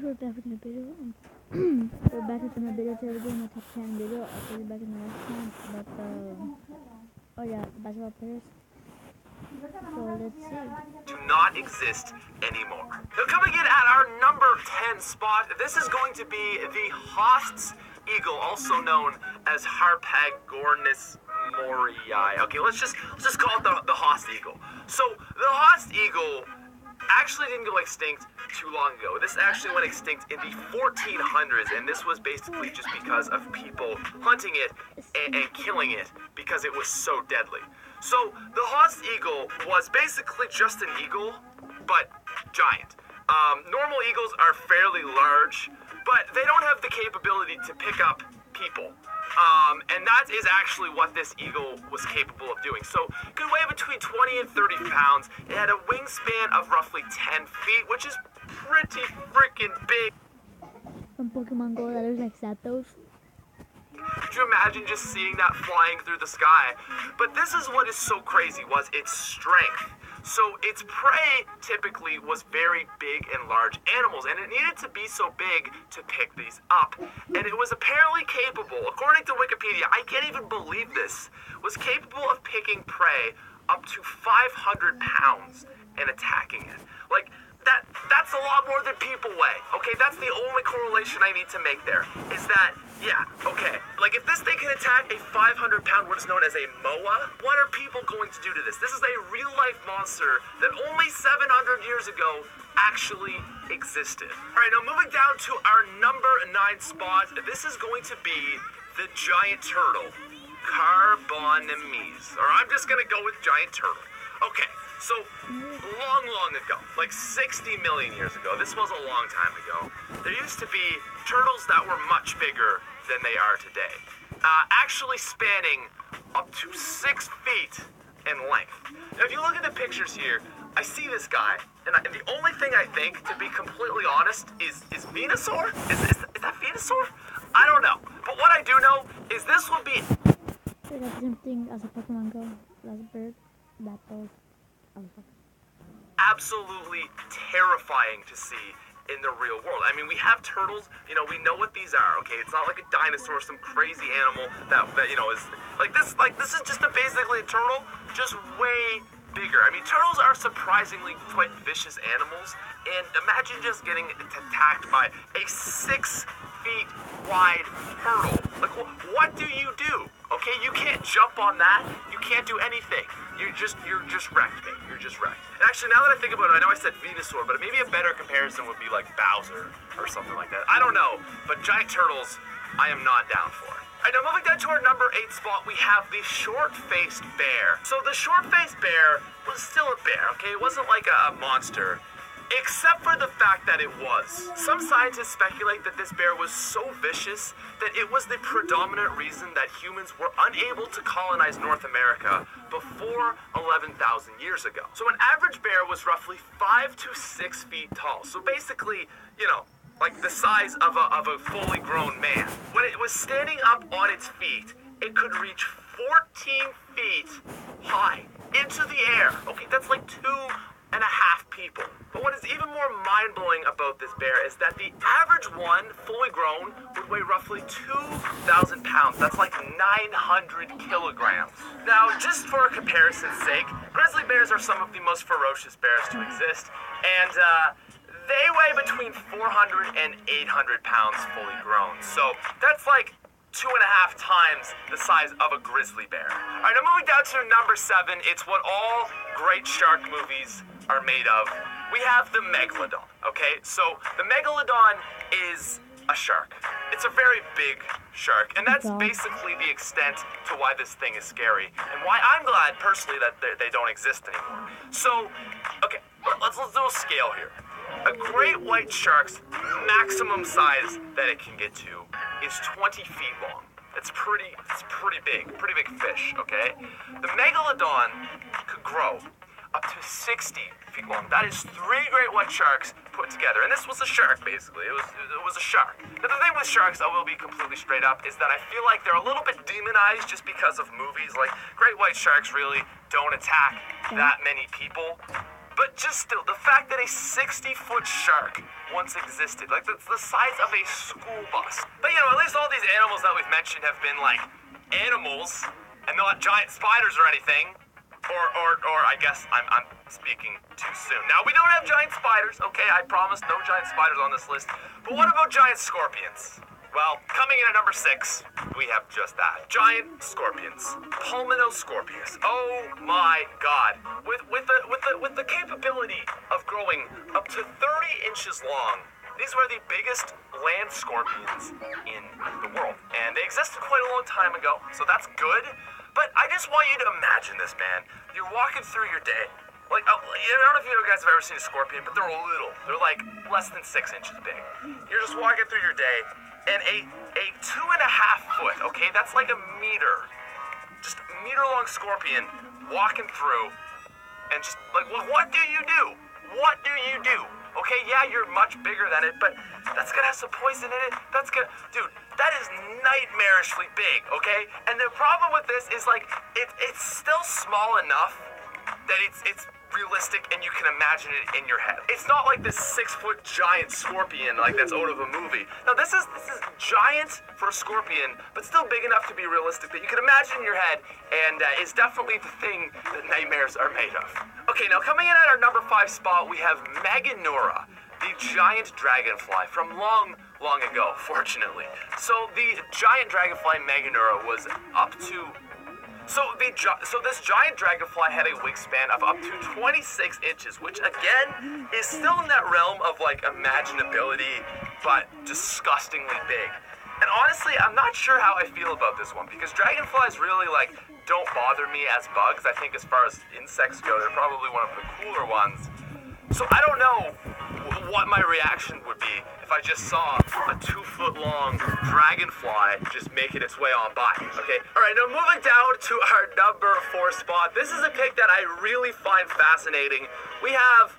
We're back with another video. We're back with another video. Today we're doing a top 10 video. I told you back in the last time about the basketball players. So let's see. Do not exist anymore. Now coming in at our number 10 spot, this is going to be the Haast's eagle, also known as Harpagornis morii. Okay, let's just call it the Haast eagle. So the Haast eagle actually didn't go extinct too long ago. This actually went extinct in the 1400s, and this was basically just because of people hunting it and killing it because it was so deadly. So the Haast eagle was basically just an eagle, but giant. Normal eagles are fairly large, but they don't have the capability to pick up people. And that is actually what this eagle was capable of doing. So it could weigh between 20 and 30 pounds. It had a wingspan of roughly 10 feet, which is pretty freaking big. From Pokemon Go, that is like Zapdos. Could you imagine just seeing that flying through the sky? But this is what is so crazy, was its strength. So its prey typically was very big and large animals, and it needed to be so big to pick these up. And it was apparently capable, according to Wikipedia, I can't even believe this, was capable of picking prey up to 500 pounds and attacking it. Like, that's a lot more than people weigh. Okay, that's the only correlation I need to make there. Is that, yeah, okay. Like, if this thing can attack a 500-pound, what is known as a MOA, what are people going to do to this? This is a real-life monster that only 700 years ago actually existed. All right, now moving down to our number 9 spot, this is going to be the giant turtle, Carbonimes. Or I'm just gonna go with giant turtle. Okay. So, long ago, like 60 million years ago, this was a long time ago, there used to be turtles that were much bigger than they are today. Actually spanning up to 6 feet in length. Now, if you look at the pictures here, I see this guy, and the only thing I think, to be completely honest, is Venusaur? Is that Venusaur? I don't know. But what I do know is this would be... So that's the same thing as a Pokemon Go. That's a bird. Zapdos. Absolutely terrifying to see in the real world. I mean, we have turtles, you know, we know what these are, okay? It's not like a dinosaur, some crazy animal that you know, is like this is just basically a turtle, just way bigger. I mean, turtles are surprisingly quite vicious animals, and imagine just getting attacked by a 6 feet wide turtle. Like, what do you do? Okay, you can't jump on that. You can't do anything. You're just wrecked, mate. You're just wrecked. And actually, now that I think about it, I know I said Venusaur, but maybe a better comparison would be like Bowser or something like that. I don't know, but giant turtles, I am not down for. All right, now moving down to our number 8 spot, we have the short-faced bear. So the short-faced bear was still a bear, okay? It wasn't like a monster. Except for the fact that it was. Some scientists speculate that this bear was so vicious that it was the predominant reason that humans were unable to colonize North America before 11,000 years ago. So an average bear was roughly 5 to 6 feet tall. So basically, you know, like the size of a fully grown man. When it was standing up on its feet, it could reach 14 feet high into the air. Okay, that's like 2.5 people. But what is even more mind-blowing about this bear is that the average one, fully grown, would weigh roughly 2,000 pounds. That's like 900 kilograms. Now, just for comparison's sake, grizzly bears are some of the most ferocious bears to exist, and they weigh between 400 and 800 pounds fully grown. So that's like 2.5 times the size of a grizzly bear. All right, now moving down to number 7, it's what all great shark movies are made of. We have the Megalodon, okay? So the Megalodon is a shark. It's a very big shark, and that's basically the extent to why this thing is scary, and why I'm glad, personally, that they don't exist anymore. So, okay, let's do a scale here. A great white shark's maximum size that it can get to is 20 feet long. It's pretty big fish, okay? The Megalodon could grow up to 60 feet long. That is 3 great white sharks put together. And this was a shark, basically. It was a shark. Now, the thing with sharks, I will be completely straight up, is that I feel like they're a little bit demonized just because of movies. Like, great white sharks really don't attack that many people. But But just still, the fact that a 60-foot shark once existed, like that's the size of a school bus. But you know, at least all these animals that we've mentioned have been like animals and not giant spiders or anything. Or I guess I'm speaking too soon. Now, we don't have giant spiders, okay? I promise no giant spiders on this list. But what about giant scorpions? Well, coming in at number 6, we have just that. Giant scorpions. Pulmonoscorpius. Oh my god. With the capability of growing up to 30 inches long, these were the biggest land scorpions in the world. And they existed quite a long time ago, so that's good. But I just want you to imagine this, man. You're walking through your day. Like, I don't know if you guys have ever seen a scorpion, but they're little. They're like less than 6 inches big. You're just walking through your day, and a 2.5 foot, okay, that's like a meter. Just a meter-long scorpion walking through, and just like, well, what do you do? What do you do? Okay, yeah, you're much bigger than it, but that's gonna have some poison in it. Dude, that is nightmarishly big, okay? And the problem with this is like, it's still small enough that it's realistic and you can imagine it in your head. It's not like this 6-foot giant scorpion like that's out of a movie. Now this is giant for a scorpion, but still big enough to be realistic that you can imagine in your head, and is definitely the thing that nightmares are made of. Okay, now coming in at our number 5 spot, we have Meganeura, the giant dragonfly from long ago, fortunately. So the giant dragonfly Meganeura was up to... So this giant dragonfly had a wingspan of up to 26 inches, which again is still in that realm of like imaginability, but disgustingly big. And honestly, I'm not sure how I feel about this one, because dragonflies really like don't bother me as bugs. I think as far as insects go, they're probably one of the cooler ones. So I don't know what my reaction would be if I just saw a 2-foot-long dragonfly just making its way on by, okay? All right, now moving down to our number 4 spot. This is a pick that I really find fascinating. We have